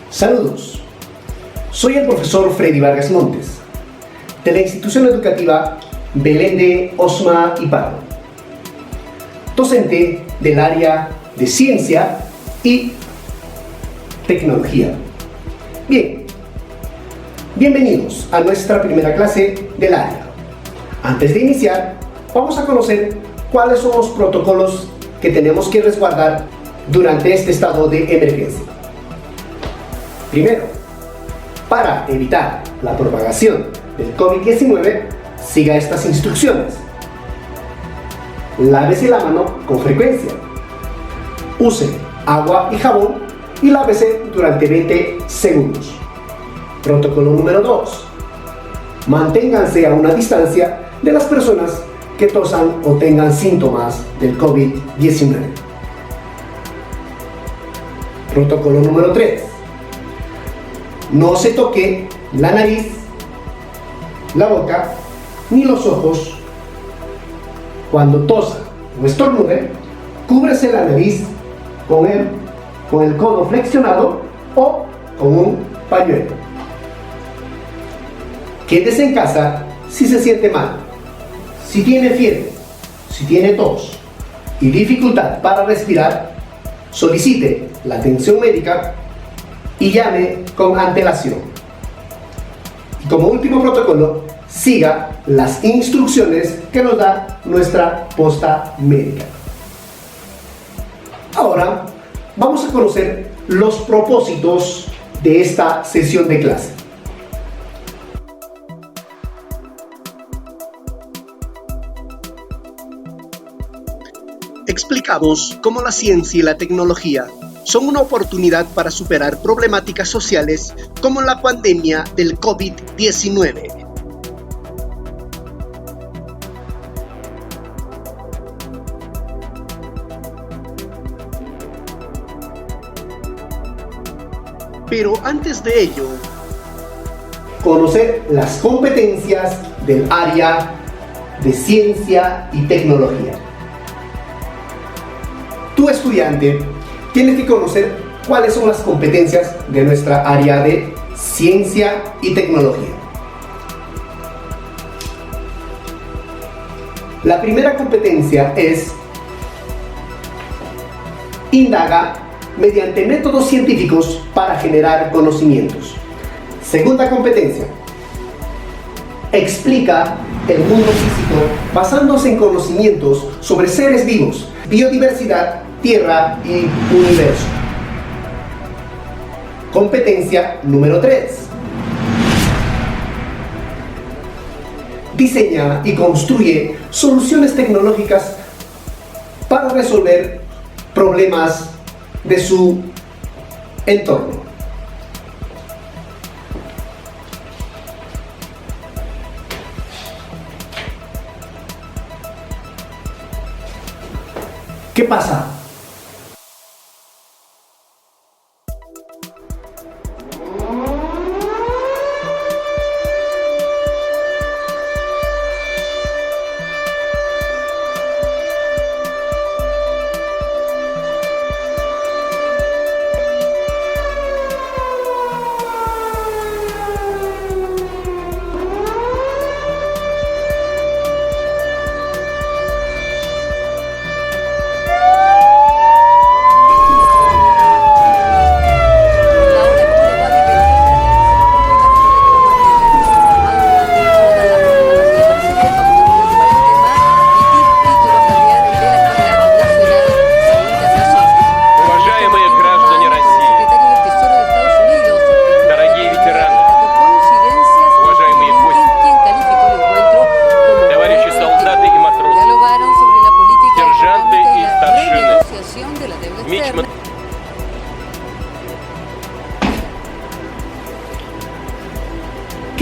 Saludos, soy el profesor Freddy Vargas Montes, de la institución educativa Belén de Osma y Pardo, docente del área de ciencia y tecnología. Bien, bienvenidos a nuestra primera clase del área. Antes de iniciar, vamos a conocer cuáles son los protocolos que tenemos que resguardar durante este estado de emergencia. Primero, para evitar la propagación del COVID-19, siga estas instrucciones. Lávese la mano con frecuencia. Use agua y jabón y lávese durante 20 segundos. Protocolo número 2. Manténganse a una distancia de las personas que tosan o tengan síntomas del COVID-19. Protocolo número 3. No se toque la nariz, la boca ni los ojos. Cuando tosa o estornude, cúbrese la nariz con el codo flexionado o con un pañuelo. Quédese en casa si se siente mal. Si tiene fiebre, si tiene tos y dificultad para respirar, solicite la atención médica y llame con antelación. Y como último protocolo, siga las instrucciones que nos da nuestra posta médica. Ahora vamos a conocer los propósitos de esta sesión de clase. Explicamos cómo la ciencia y la tecnología son una oportunidad para superar problemáticas sociales como la pandemia del COVID-19. Pero antes de ello, conocer las competencias del área de ciencia y tecnología. Tu estudiante tienes que conocer cuáles son las competencias de nuestra área de ciencia y tecnología. La primera competencia es: indaga mediante métodos científicos para generar conocimientos. Segunda competencia: explica el mundo físico basándose en conocimientos sobre seres vivos, biodiversidad, Tierra y universo. Competencia número 3. Diseña y construye soluciones tecnológicas para resolver problemas de su entorno. ¿Qué pasa?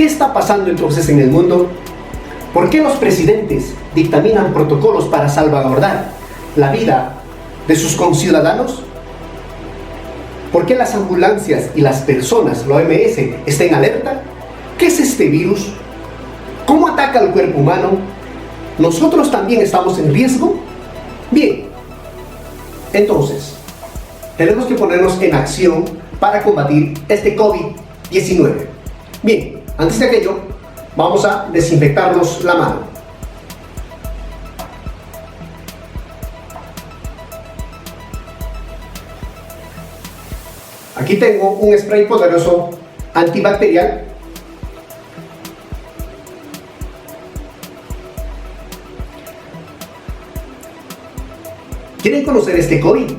¿Qué está pasando entonces en el mundo? ¿Por qué los presidentes dictaminan protocolos para salvaguardar la vida de sus conciudadanos? ¿Por qué las ambulancias y las personas, la OMS, están en alerta? ¿Qué es este virus? ¿Cómo ataca al cuerpo humano? ¿Nosotros también estamos en riesgo? Bien, entonces, tenemos que ponernos en acción para combatir este COVID-19. Bien, antes de aquello, vamos a desinfectarnos la mano. Aquí tengo un spray poderoso antibacterial. ¿Quieren conocer este COVID?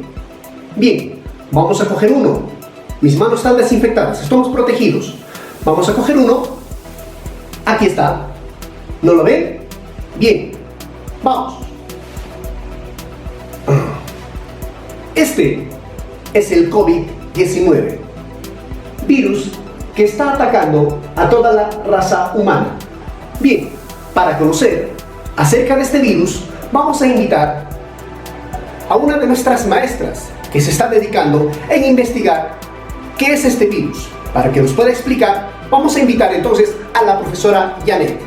Bien, vamos a coger uno. Mis manos están desinfectadas, estamos protegidos. Vamos a coger uno. Aquí está. ¿No lo ven? Bien, vamos. Este es el COVID-19, virus que está atacando a toda la raza humana. Bien, para conocer acerca de este virus, vamos a invitar a una de nuestras maestras que se está dedicando en investigar qué es este virus. Para que nos pueda explicar, vamos a invitar entonces a la profesora Janet.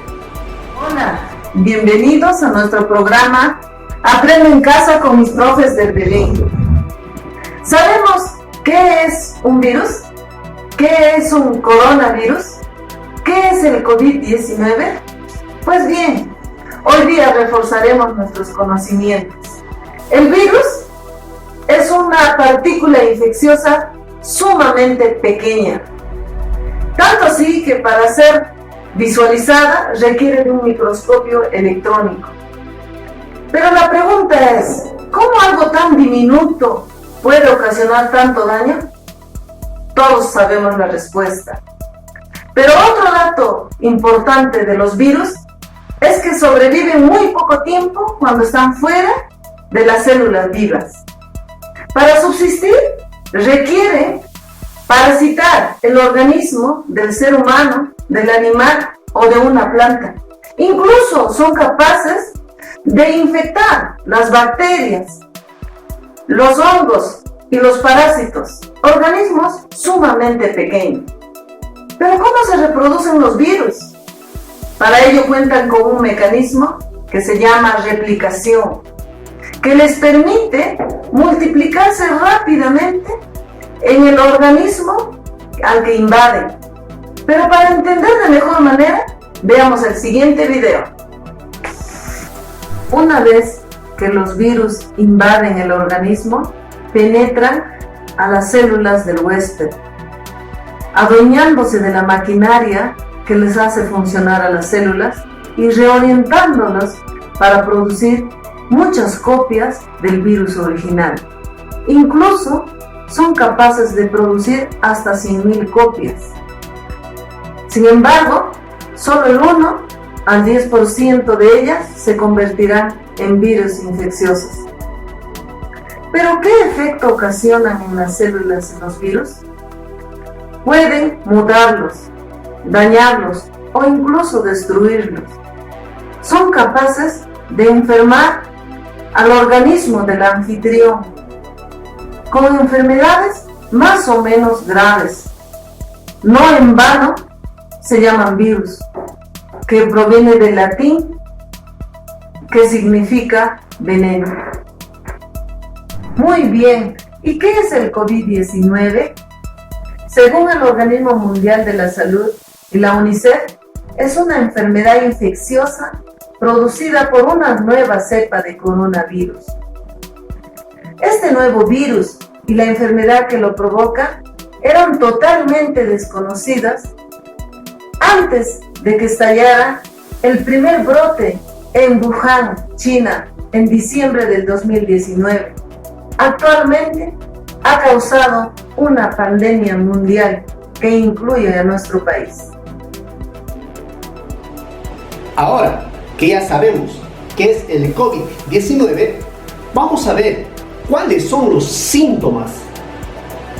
Hola, bienvenidos a nuestro programa Aprendo en Casa con mis profes del Belén. ¿Sabemos qué es un virus? ¿Qué es un coronavirus? ¿Qué es el COVID-19? Pues bien, hoy día reforzaremos nuestros conocimientos. El virus es una partícula infecciosa sumamente pequeña, tanto así que para ser visualizada requiere de un microscopio electrónico. Pero la pregunta es, ¿cómo algo tan diminuto puede ocasionar tanto daño? Todos sabemos la respuesta. Pero otro dato importante de los virus es que sobreviven muy poco tiempo cuando están fuera de las células vivas. Para subsistir, requieren parasitar el organismo del ser humano, del animal o de una planta. Incluso son capaces de infectar las bacterias, los hongos y los parásitos, organismos sumamente pequeños. Pero ¿cómo se reproducen los virus? Para ello cuentan con un mecanismo que se llama replicación, que les permite multiplicarse rápidamente en el organismo al que invaden. Pero para entender de mejor manera, veamos el siguiente video. Una vez que los virus invaden el organismo, penetran a las células del huésped, adueñándose de la maquinaria que les hace funcionar a las células y reorientándolas para producir muchas copias del virus original. Incluso son capaces de producir hasta 100.000 copias. Sin embargo, solo el 1 al 10% de ellas se convertirán en virus infecciosos. ¿Pero qué efecto ocasionan en las células los virus? Pueden mutarlos, dañarlos o incluso destruirlos. Son capaces de enfermar al organismo del anfitrión con enfermedades más o menos graves. No en vano se llaman virus, que proviene del latín, que significa veneno. Muy bien, ¿y qué es el COVID-19? Según el Organismo Mundial de la Salud y la UNICEF, es una enfermedad infecciosa producida por una nueva cepa de coronavirus. Este nuevo virus y la enfermedad que lo provoca eran totalmente desconocidas antes de que estallara el primer brote en Wuhan, China, en diciembre del 2019. Actualmente ha causado una pandemia mundial que incluye a nuestro país. Ahora que ya sabemos qué es el COVID-19, vamos a ver cuáles son los síntomas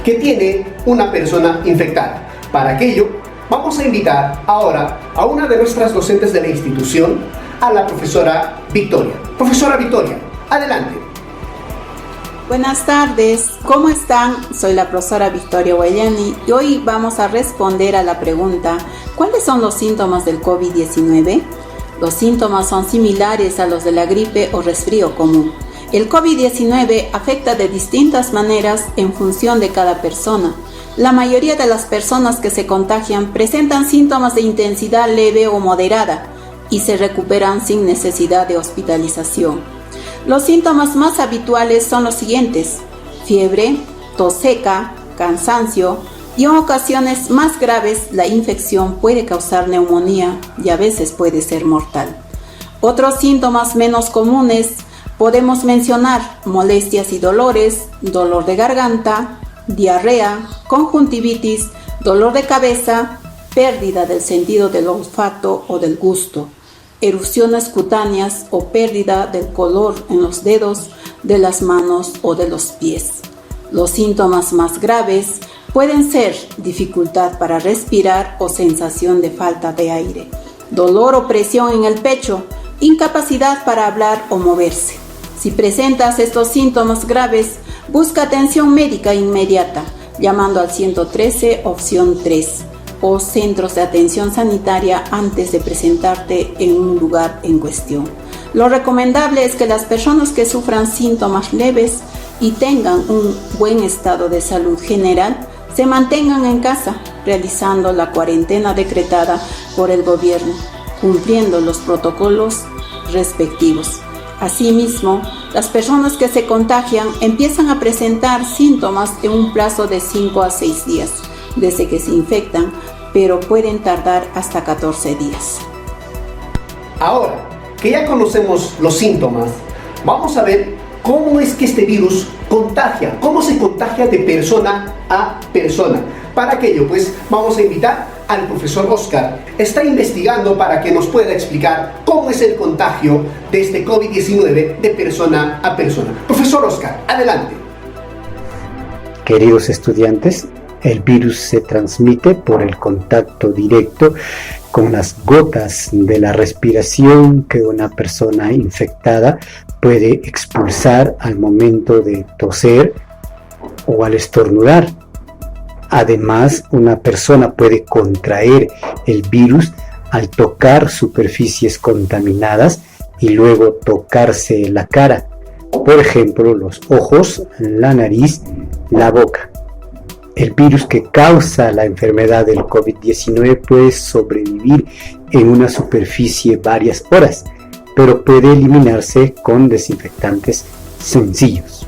que tiene una persona infectada. Para aquello, vamos a invitar ahora a una de nuestras docentes de la institución, a la profesora Victoria. Profesora Victoria, adelante. Buenas tardes, ¿cómo están? Soy la profesora Victoria Guayani y hoy vamos a responder a la pregunta: ¿cuáles son los síntomas del COVID-19? Los síntomas son similares a los de la gripe o resfrío común. El COVID-19 afecta de distintas maneras en función de cada persona. La mayoría de las personas que se contagian presentan síntomas de intensidad leve o moderada y se recuperan sin necesidad de hospitalización. Los síntomas más habituales son los siguientes: fiebre, tos seca, cansancio y en ocasiones más graves la infección puede causar neumonía y a veces puede ser mortal. Otros síntomas menos comunes podemos mencionar molestias y dolores, dolor de garganta, diarrea, conjuntivitis, dolor de cabeza, pérdida del sentido del olfato o del gusto, erupciones cutáneas o pérdida del color en los dedos de las manos o de los pies. Los síntomas más graves pueden ser dificultad para respirar o sensación de falta de aire, dolor o presión en el pecho, incapacidad para hablar o moverse. Si presentas estos síntomas graves, busca atención médica inmediata, llamando al 113 opción 3 o centros de atención sanitaria antes de presentarte en un lugar en cuestión. Lo recomendable es que las personas que sufran síntomas leves y tengan un buen estado de salud general se mantengan en casa, realizando la cuarentena decretada por el gobierno, cumpliendo los protocolos respectivos. Asimismo, las personas que se contagian empiezan a presentar síntomas en un plazo de 5 a 6 días desde que se infectan, pero pueden tardar hasta 14 días. Ahora que ya conocemos los síntomas, vamos a ver cómo es que este virus contagia, cómo se contagia de persona a persona. Para aquello, pues, vamos a invitar al profesor Oscar. Está investigando para que nos pueda explicar cómo es el contagio de este COVID-19 de persona a persona. Profesor Oscar, adelante. Queridos estudiantes, el virus se transmite por el contacto directo con las gotas de la respiración que una persona infectada puede expulsar al momento de toser o al estornudar. Además, una persona puede contraer el virus al tocar superficies contaminadas y luego tocarse la cara, por ejemplo, los ojos, la nariz, la boca. El virus que causa la enfermedad del COVID-19 puede sobrevivir en una superficie varias horas, pero puede eliminarse con desinfectantes sencillos.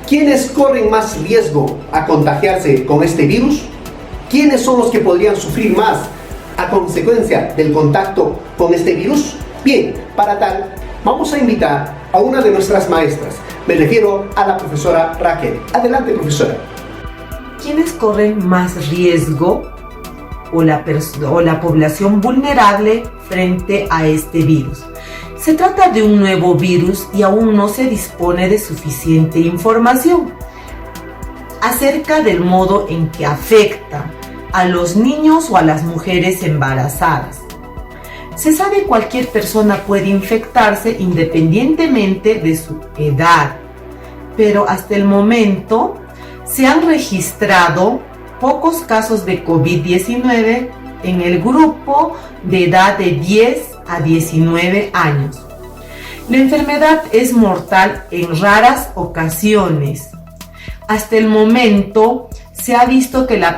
¿Quiénes corren más riesgo a contagiarse con este virus? ¿Quiénes son los que podrían sufrir más a consecuencia del contacto con este virus? Bien, para tal, vamos a invitar a una de nuestras maestras. Me refiero a la profesora Raquel. Adelante, profesora. ¿Quiénes corren más riesgo o la población vulnerable frente a este virus? Se trata de un nuevo virus y aún no se dispone de suficiente información acerca del modo en que afecta a los niños o a las mujeres embarazadas. Se sabe que cualquier persona puede infectarse independientemente de su edad, pero hasta el momento se han registrado pocos casos de COVID-19 en el grupo de edad de 10 a 19 años. La enfermedad es mortal en raras ocasiones. Hasta el momento se ha visto que las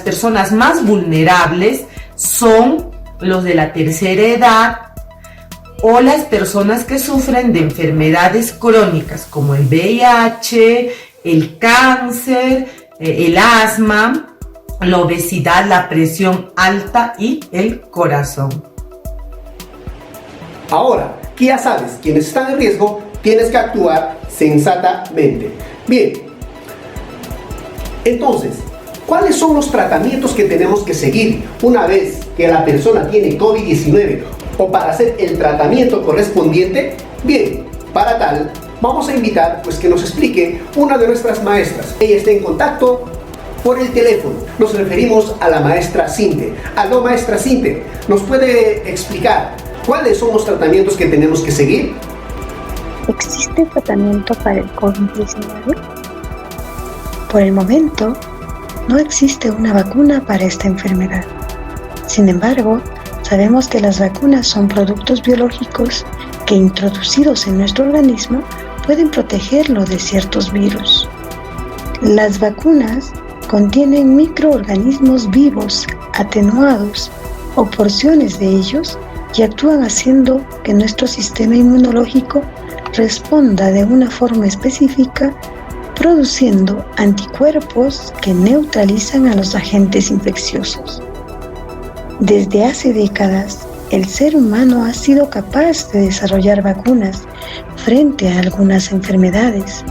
personas más vulnerables son los de la tercera edad o las personas que sufren de enfermedades crónicas como el VIH, el cáncer, el asma, la obesidad, la presión alta y el corazón. Ahora que ya sabes quiénes están en riesgo, tienes que actuar sensatamente. Bien, entonces, ¿cuáles son los tratamientos que tenemos que seguir una vez que la persona tiene COVID-19 o para hacer el tratamiento correspondiente? Bien, para tal, vamos a invitar pues que nos explique una de nuestras maestras. Ella está en contacto por el teléfono. Nos referimos a la maestra Cinte. Aló, maestra Cinte, ¿nos puede explicar cuáles son los tratamientos que tenemos que seguir? ¿Existe tratamiento para el COVID-19? Por el momento, no existe una vacuna para esta enfermedad. Sin embargo, sabemos que las vacunas son productos biológicos que, introducidos en nuestro organismo, pueden protegerlo de ciertos virus. Las vacunas contienen microorganismos vivos, atenuados o porciones de ellos, y actúan haciendo que nuestro sistema inmunológico responda de una forma específica, produciendo anticuerpos que neutralizan a los agentes infecciosos. Desde hace décadas, el ser humano ha sido capaz de desarrollar vacunas frente a algunas enfermedades,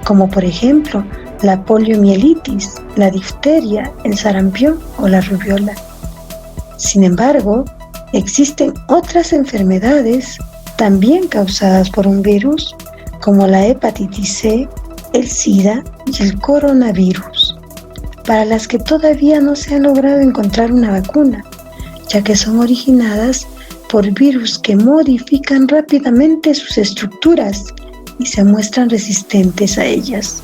como por ejemplo la poliomielitis, la difteria, el sarampión o la rubiola. Sin embargo, existen otras enfermedades también causadas por un virus, como la hepatitis C, el SIDA y el coronavirus, para las que todavía no se ha logrado encontrar una vacuna, ya que son originadas por virus que modifican rápidamente sus estructuras y se muestran resistentes a ellas.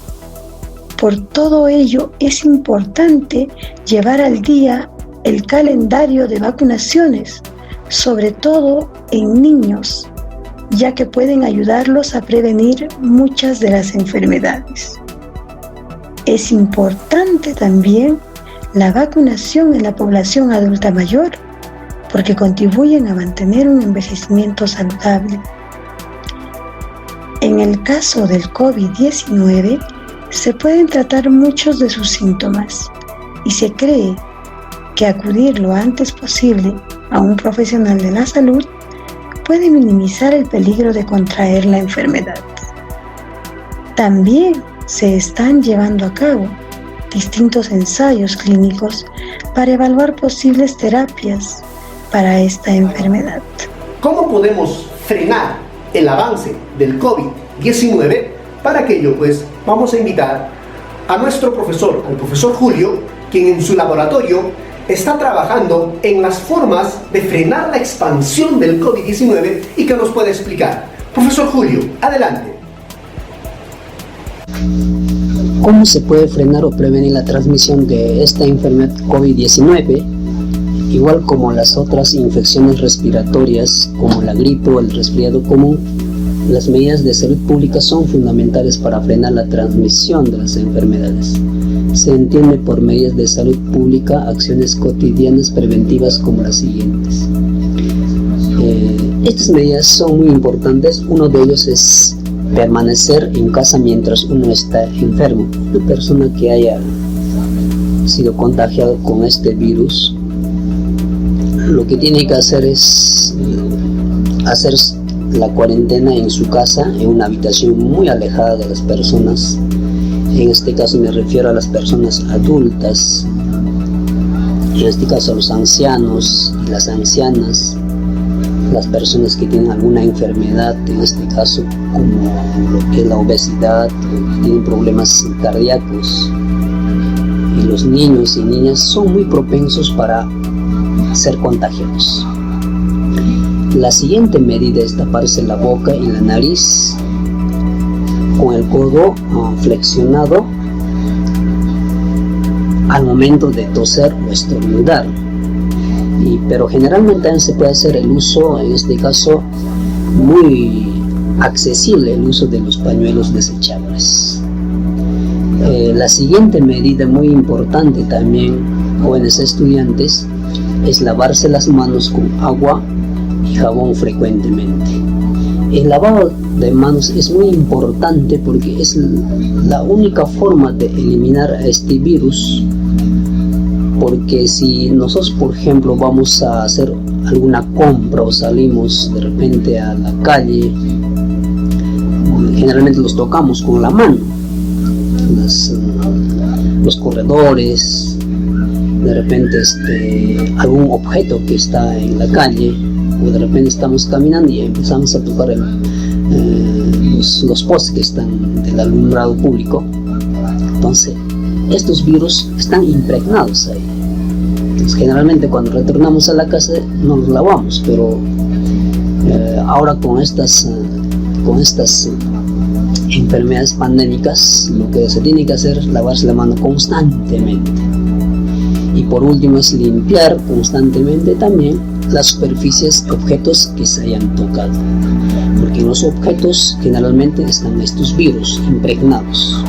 Por todo ello, es importante llevar al día el calendario de vacunaciones, sobre todo en niños, ya que pueden ayudarlos a prevenir muchas de las enfermedades. Es importante también la vacunación en la población adulta mayor, porque contribuyen a mantener un envejecimiento saludable. En el caso del COVID-19, se pueden tratar muchos de sus síntomas y se cree que acudir lo antes posible a un profesional de la salud puede minimizar el peligro de contraer la enfermedad. También se están llevando a cabo distintos ensayos clínicos para evaluar posibles terapias para esta enfermedad. ¿Cómo podemos frenar el avance del COVID-19? Para aquello, pues, vamos a invitar a nuestro profesor, al profesor Julio, quien en su laboratorio está trabajando en las formas de frenar la expansión del COVID-19 y que nos puede explicar. Profesor Julio, adelante. ¿Cómo se puede frenar o prevenir la transmisión de esta enfermedad COVID-19? Igual como las otras infecciones respiratorias, como la gripe o el resfriado común, las medidas de salud pública son fundamentales para frenar la transmisión de las enfermedades. Se entiende por medidas de salud pública acciones cotidianas preventivas como las siguientes. Estas medidas son muy importantes. Uno de ellos es permanecer en casa mientras uno está enfermo. Una persona que haya sido contagiada con este virus, lo que tiene que hacer es hacer la cuarentena en su casa, en una habitación muy alejada de las personas. En este caso me refiero a las personas adultas, en este caso a los ancianos y las ancianas, las personas que tienen alguna enfermedad, en este caso como lo que es la obesidad, que tienen problemas cardíacos, y los niños y niñas son muy propensos para ser contagiados. La siguiente medida es taparse la boca y la nariz con el codo flexionado al momento de toser o estornudar. Pero generalmente también se puede hacer el uso, en este caso muy accesible, el uso de los pañuelos desechables. La siguiente medida muy importante también, jóvenes estudiantes, es lavarse las manos con agua y jabón frecuentemente. El lavado de manos es muy importante porque es la única forma de eliminar a este virus, porque si nosotros, por ejemplo, vamos a hacer alguna compra o salimos de repente a la calle, generalmente los tocamos con la mano, los corredores, de repente algún objeto que está en la calle, o de repente estamos caminando y empezamos a tocar los postes que están del alumbrado público. Entonces estos virus están impregnados ahí. Entonces, generalmente cuando retornamos a la casa no los lavamos, pero ahora con estas enfermedades pandémicas, lo que se tiene que hacer es lavarse la mano constantemente. Y por último es limpiar constantemente también las superficies, objetos que se hayan tocado, porque en los objetos generalmente están estos virus impregnados.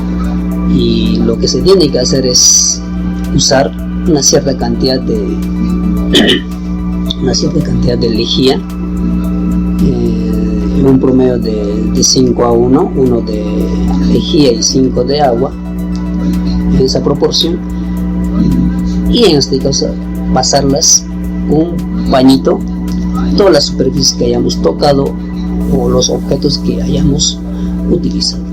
Y lo que se tiene que hacer es usar una cierta cantidad de lejía, en un promedio de 5 a 1, uno de lejía y 5 de agua, en esa proporción, y en este caso pasarlas un pañito, todas las superficies que hayamos tocado o los objetos que hayamos utilizado.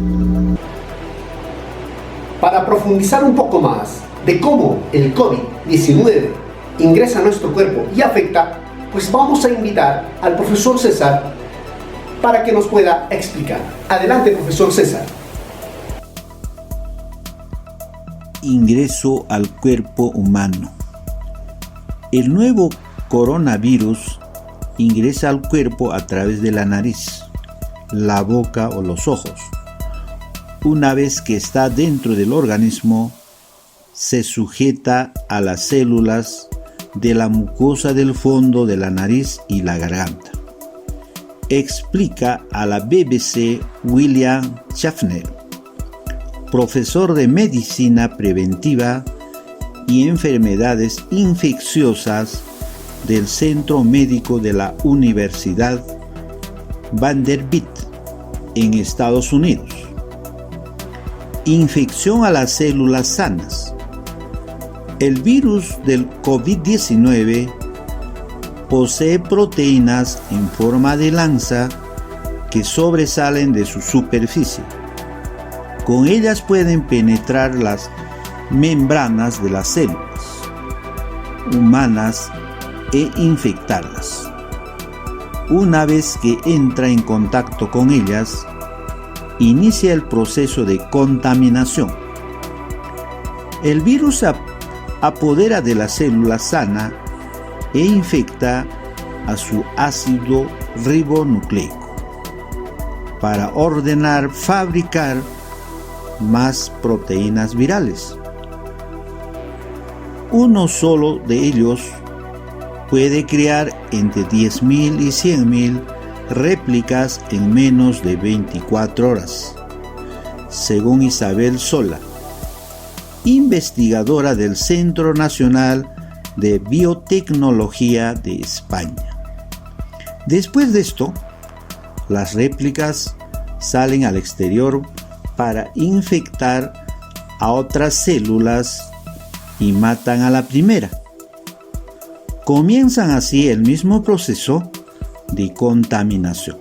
Para profundizar un poco más de cómo el COVID-19 ingresa a nuestro cuerpo y afecta, pues vamos a invitar al profesor César para que nos pueda explicar. Adelante, profesor César. Ingreso al cuerpo humano. El nuevo coronavirus ingresa al cuerpo a través de la nariz, la boca o los ojos. Una vez que está dentro del organismo, se sujeta a las células de la mucosa del fondo de la nariz y la garganta. Explica a la BBC William Schaffner, profesor de medicina preventiva y enfermedades infecciosas del Centro Médico de la Universidad Vanderbilt en Estados Unidos. Infección a las células sanas. El virus del COVID-19 posee proteínas en forma de lanza que sobresalen de su superficie. Con ellas pueden penetrar las membranas de las células humanas e infectarlas. Una vez que entra en contacto con ellas, inicia el proceso de contaminación. El virus apodera de la célula sana e infecta a su ácido ribonucleico para ordenar fabricar más proteínas virales. Uno solo de ellos puede crear entre 10.000 y 100.000 réplicas en menos de 24 horas, según Isabel Sola, investigadora del Centro Nacional de Biotecnología de España. Después de esto, las réplicas salen al exterior para infectar a otras células y matan a la primera. Comienzan así el mismo proceso de contaminación.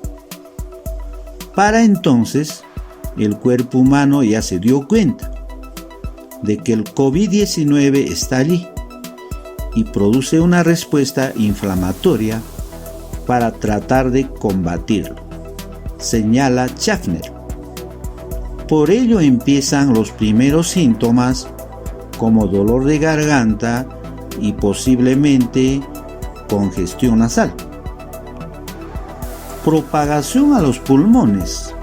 Para entonces, el cuerpo humano ya se dio cuenta de que el COVID-19 está allí y produce una respuesta inflamatoria para tratar de combatirlo, señala Schaffner. Por ello empiezan los primeros síntomas como dolor de garganta y posiblemente congestión nasal. Propagación a los pulmones.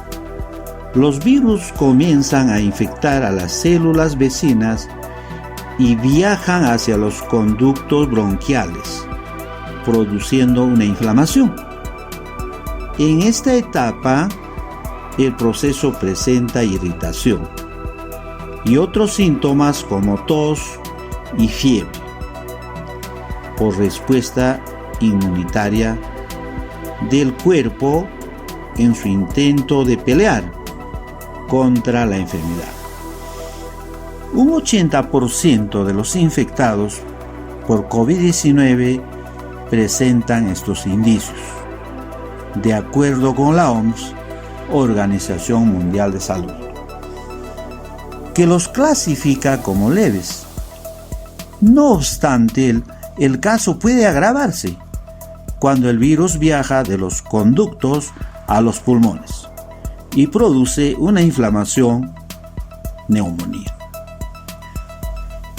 Los virus comienzan a infectar a las células vecinas y viajan hacia los conductos bronquiales, produciendo una inflamación. En esta etapa, el proceso presenta irritación y otros síntomas como tos y fiebre, por respuesta inmunitaria del cuerpo en su intento de pelear contra la enfermedad. Un 80% de los infectados por COVID-19 presentan estos indicios, de acuerdo con la OMS, Organización Mundial de Salud, que los clasifica como leves. No obstante, el caso puede agravarse cuando el virus viaja de los conductos a los pulmones y produce una inflamación, neumonía.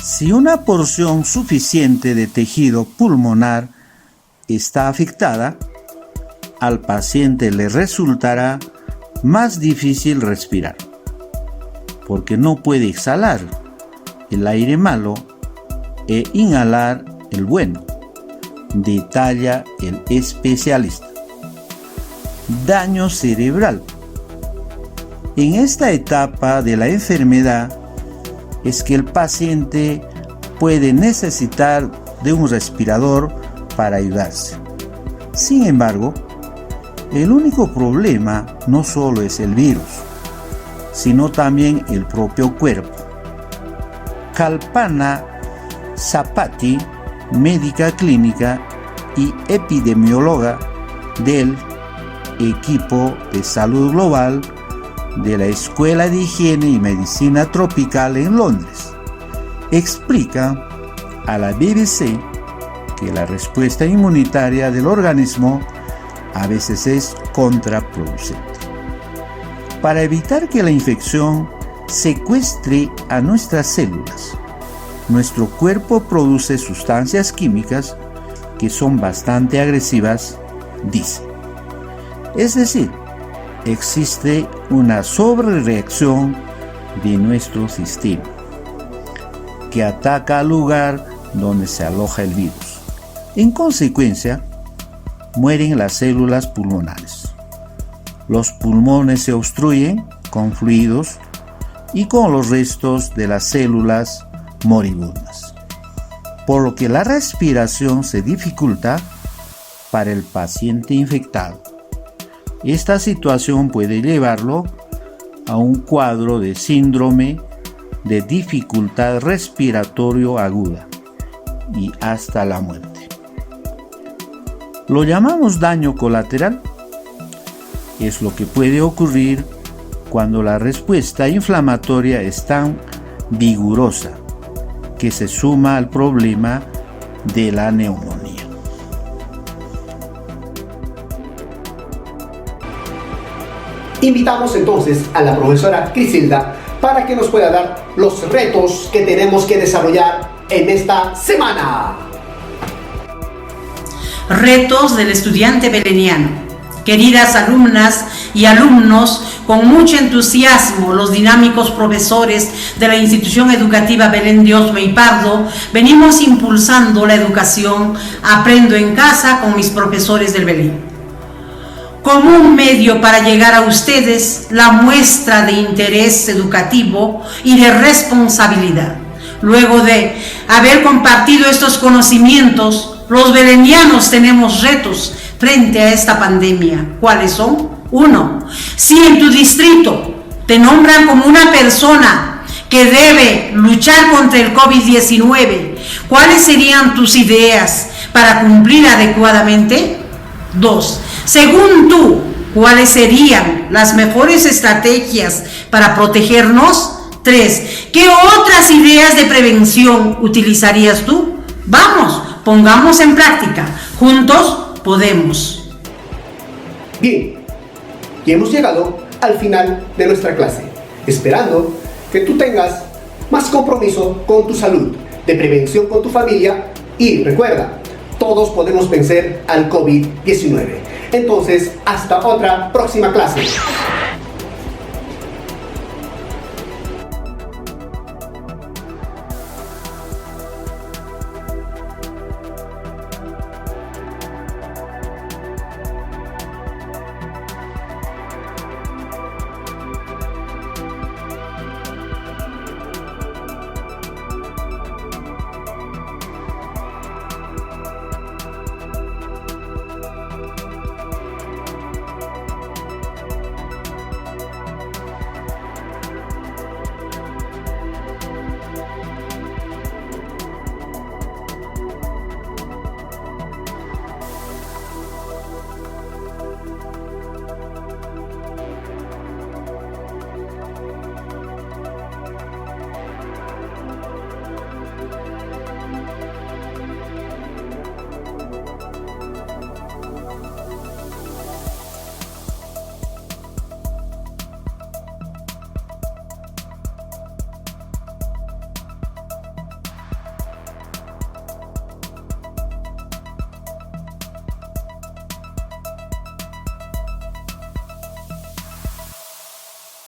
Si una porción suficiente de tejido pulmonar está afectada, al paciente le resultará más difícil respirar, porque no puede exhalar el aire malo e inhalar el bueno, detalla el especialista. Daño cerebral. En esta etapa de la enfermedad es que el paciente puede necesitar de un respirador para ayudarse. Sin embargo, el único problema no solo es el virus, sino también el propio cuerpo. Kalpana Sapati, médica clínica y epidemióloga del equipo de salud global de la Escuela de Higiene y Medicina Tropical en Londres, explica a la BBC que la respuesta inmunitaria del organismo a veces es contraproducente. Para evitar que la infección secuestre a nuestras células, nuestro cuerpo produce sustancias químicas que son bastante agresivas, dice. Es decir, existe una sobrereacción de nuestro sistema que ataca al lugar donde se aloja el virus. En consecuencia, mueren las células pulmonares. Los pulmones se obstruyen con fluidos y con los restos de las células moribundas, por lo que la respiración se dificulta para el paciente infectado. Esta situación puede llevarlo a un cuadro de síndrome de dificultad respiratorio aguda y hasta la muerte. Lo llamamos daño colateral. Es lo que puede ocurrir cuando la respuesta inflamatoria es tan vigorosa que se suma al problema de la neumonía. Invitamos entonces a la profesora Crisilda para que nos pueda dar los retos que tenemos que desarrollar en esta semana. Retos del estudiante beleniano. Queridas alumnas y alumnos, con mucho entusiasmo, los dinámicos profesores de la institución educativa Belén de Osma y Pardo venimos impulsando la educación Aprendo en Casa con mis profesores del Belén. Como un medio para llegar a ustedes, la muestra de interés educativo y de responsabilidad. Luego de haber compartido estos conocimientos, los belenianos tenemos retos frente a esta pandemia. ¿Cuáles son? 1. Si en tu distrito te nombran como una persona que debe luchar contra el COVID-19, ¿cuáles serían tus ideas para cumplir adecuadamente? 2. Según tú, ¿cuáles serían las mejores estrategias para protegernos? 3. ¿Qué otras ideas de prevención utilizarías tú? Vamos, pongamos en práctica. Juntos podemos. Bien, y hemos llegado al final de nuestra clase, esperando que tú tengas más compromiso con tu salud, de prevención con tu familia y recuerda, todos podemos vencer al COVID-19. Entonces, hasta otra próxima clase.